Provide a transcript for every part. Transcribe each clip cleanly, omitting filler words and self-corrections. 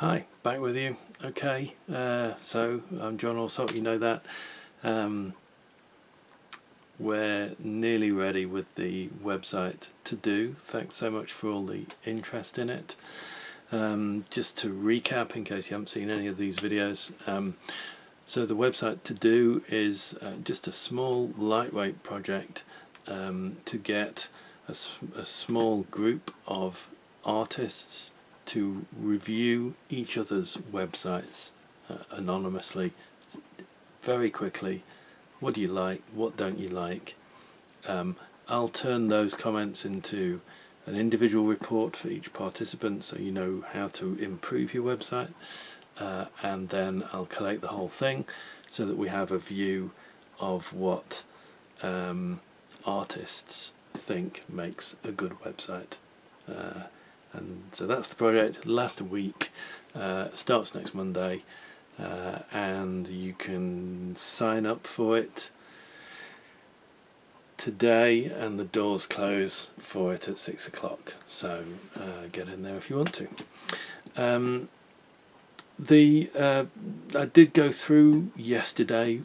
Hi, back with you. Okay, so I'm John Allsop, you know that. We're nearly ready with the website to do. Thanks so much for all the interest in it. Just to recap, in case you haven't seen any of these videos, so the website to do is just a small, lightweight project to get a small group of artists to review each other's websites anonymously, very quickly. What do you like? What don't you like? I'll turn those comments into an individual report for each participant, so you know how to improve your website, and then I'll collate the whole thing so that we have a view of what artists think makes a good website. And so that's the project. Lasts a week, starts next Monday, and you can sign up for it today, and the doors close for it at 6 o'clock, so get in there if you want to. I did go through yesterday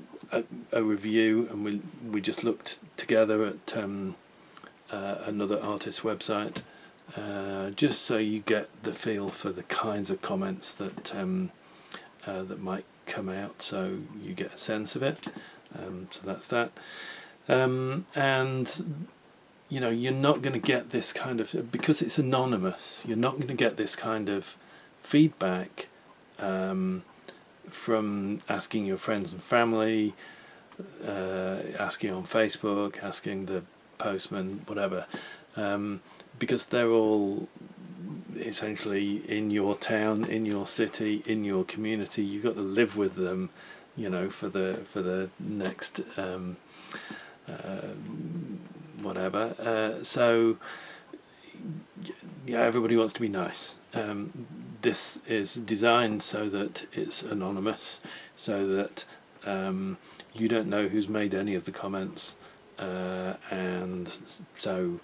a review, and we just looked together at another artist's website, just so you get the feel for the kinds of comments that that might come out, so you get a sense of it. So that's that. And you know, you're not going to get this kind of, because it's anonymous, you're not going to get this kind of feedback from asking your friends and family, asking on Facebook, asking the postman, whatever, because they're all essentially in your town, in your city, in your community. You've got to live with them, you know, for the next whatever. So yeah, everybody wants to be nice. This is designed so that it's anonymous, so that you don't know who's made any of the comments, and so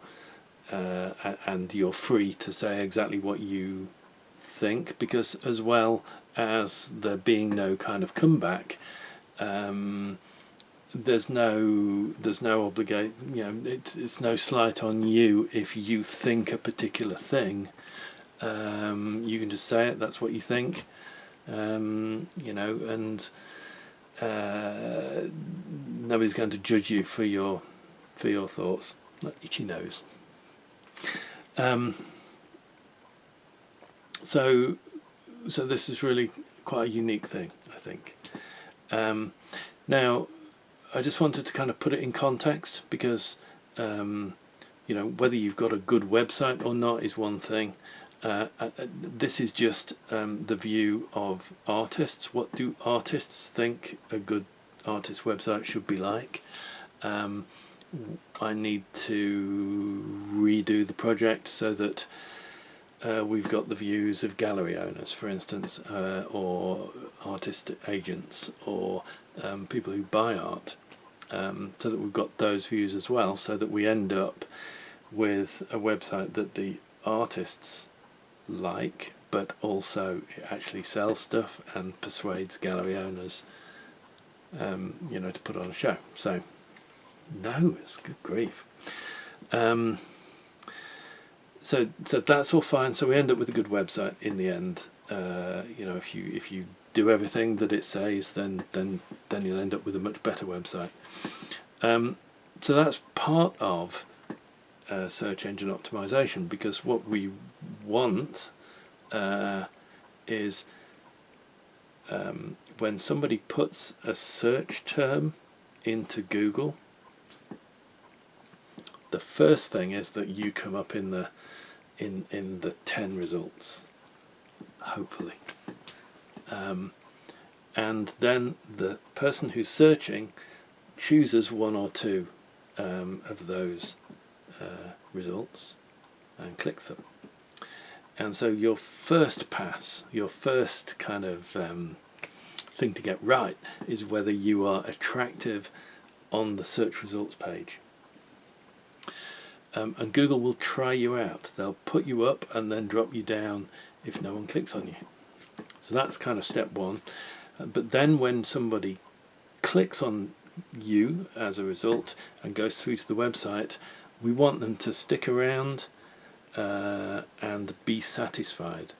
and you're free to say exactly what you think, because as well as there being no kind of comeback, there's no obligation. You know, it's no slight on you if you think a particular thing. You can just say it. That's what you think. You know, and nobody's going to judge you for your thoughts. Not itchy nose. So this is really quite a unique thing, I think. Now, I just wanted to kind of put it in context, because you know, whether you've got a good website or not is one thing. This is just the view of artists. What do artists think a good artist website should be like? I need to redo the project so that we've got the views of gallery owners, for instance, or artist agents, or people who buy art, so that we've got those views as well, so that we end up with a website that the artists like, but also it actually sells stuff and persuades gallery owners, you know, to put on a show. So, no, it's good grief. So that's all fine. So we end up with a good website in the end. You know, if you do everything that it says, then you'll end up with a much better website. So that's part of search engine optimization, because what we want is when somebody puts a search term into Google, the first thing is that you come up in the 10 results, hopefully, and then the person who's searching chooses one or two of those results and clicks them. And so your first pass, your first kind of thing to get right, is whether you are attractive on the search results page. And Google will try you out. They'll put you up and then drop you down if no one clicks on you. So that's kind of step one. But then when somebody clicks on you as a result and goes through to the website, we want them to stick around and be satisfied.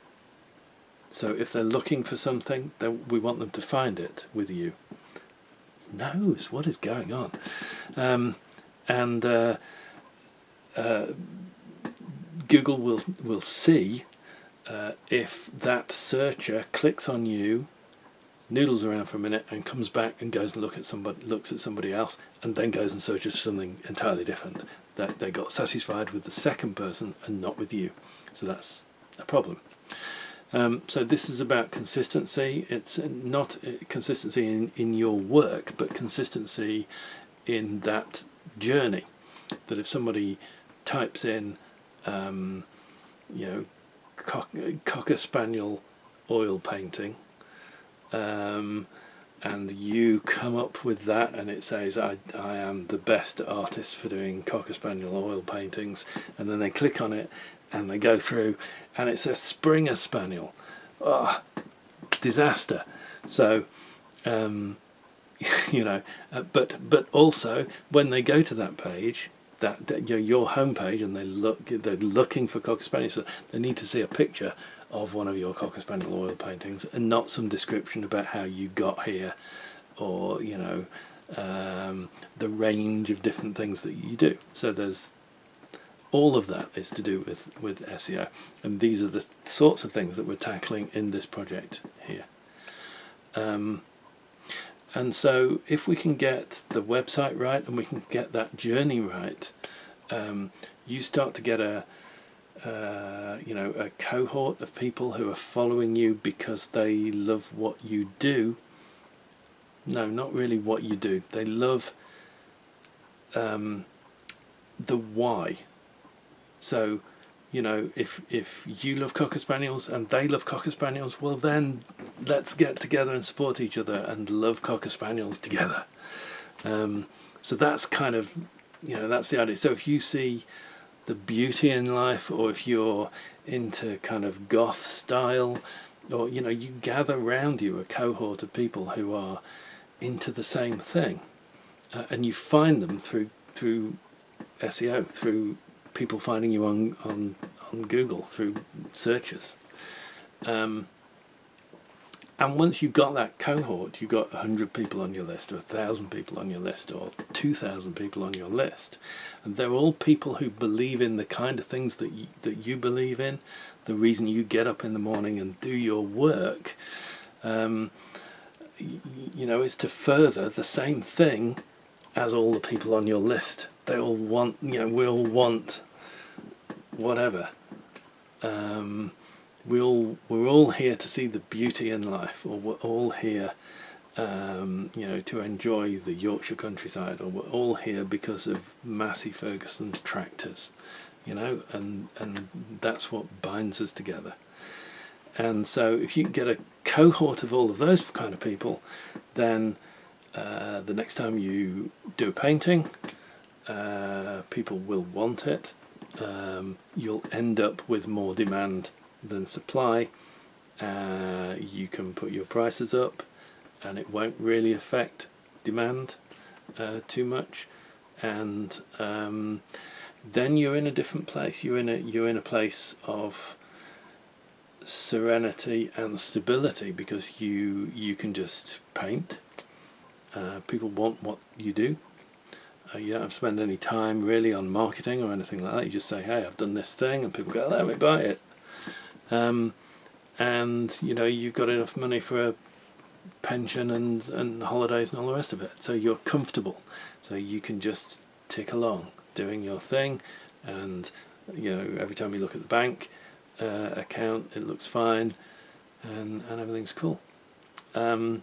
So if they're looking for something, then we want them to find it with you. Knows what is going on. Google will see if that searcher clicks on you, noodles around for a minute, and comes back and goes and looks at somebody else, and then goes and searches for something entirely different. That they got satisfied with the second person and not with you. So that's a problem. So this is about consistency. It's not consistency in your work, but consistency in that journey. That if somebody types in, Cocker Spaniel oil painting, and you come up with that, and it says, I am the best artist for doing Cocker Spaniel oil paintings, and then they click on it, and they go through, and it says Springer Spaniel. Oh, disaster. So, but also when they go to that page, that your home page, and they're looking for Cocker Spaniel, so they need to see a picture of one of your Cocker Spaniel oil paintings, and not some description about how you got here, or the range of different things that you do. So there's all of that is to do with SEO, and these are the sorts of things that we're tackling in this project here. And so if we can get the website right, and we can get that journey right, you start to get a cohort of people who are following you because they love what you do. No, not really what you do. They love the why. So, if you love Cocker Spaniels and they love Cocker Spaniels, well then let's get together and support each other and love Cocker Spaniels together. So that's kind of, that's the idea. So if you see the beauty in life, or if you're into kind of goth style, or you gather around you a cohort of people who are into the same thing, and you find them through SEO, through people finding you on Google, through searches. And once you've got that cohort, you've got 100 people on your list, or 1,000 people on your list, or 2,000 people on your list, and they're all people who believe in the kind of things that you believe in. The reason you get up in the morning and do your work, is to further the same thing as all the people on your list. They all want, we all want whatever. We're all here to see the beauty in life, or we're all here, to enjoy the Yorkshire countryside, or we're all here because of Massey Ferguson tractors, and that's what binds us together. And so if you can get a cohort of all of those kind of people, then the next time you do a painting, people will want it. You'll end up with more demand than supply. You can put your prices up, and it won't really affect demand too much. And then you're in a different place. You're in a place of serenity and stability, because you can just paint. People want what you do. You don't have to spend any time really on marketing or anything like that. You just say, hey, I've done this thing, and people go, let me buy it. And you've got enough money for a pension and holidays and all the rest of it. So you're comfortable. So you can just tick along doing your thing, and every time you look at the bank account, it looks fine, and everything's cool. So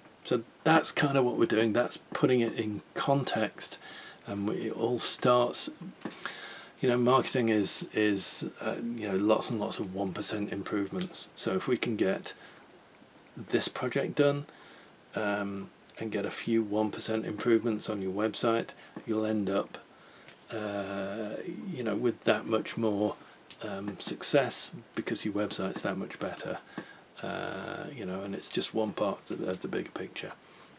that's kind of what we're doing. That's putting it in context. And it all starts, marketing is lots and lots of 1% improvements. So if we can get this project done, and get a few 1% improvements on your website, you'll end up, with that much more success, because your website's that much better. you know, and it's just one part of the bigger picture.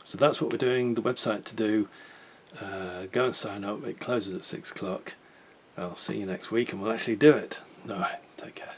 So that's what we're doing. The website to do. Go and sign up. It closes at 6 o'clock. I'll see you next week and we'll actually do it. All right, take care.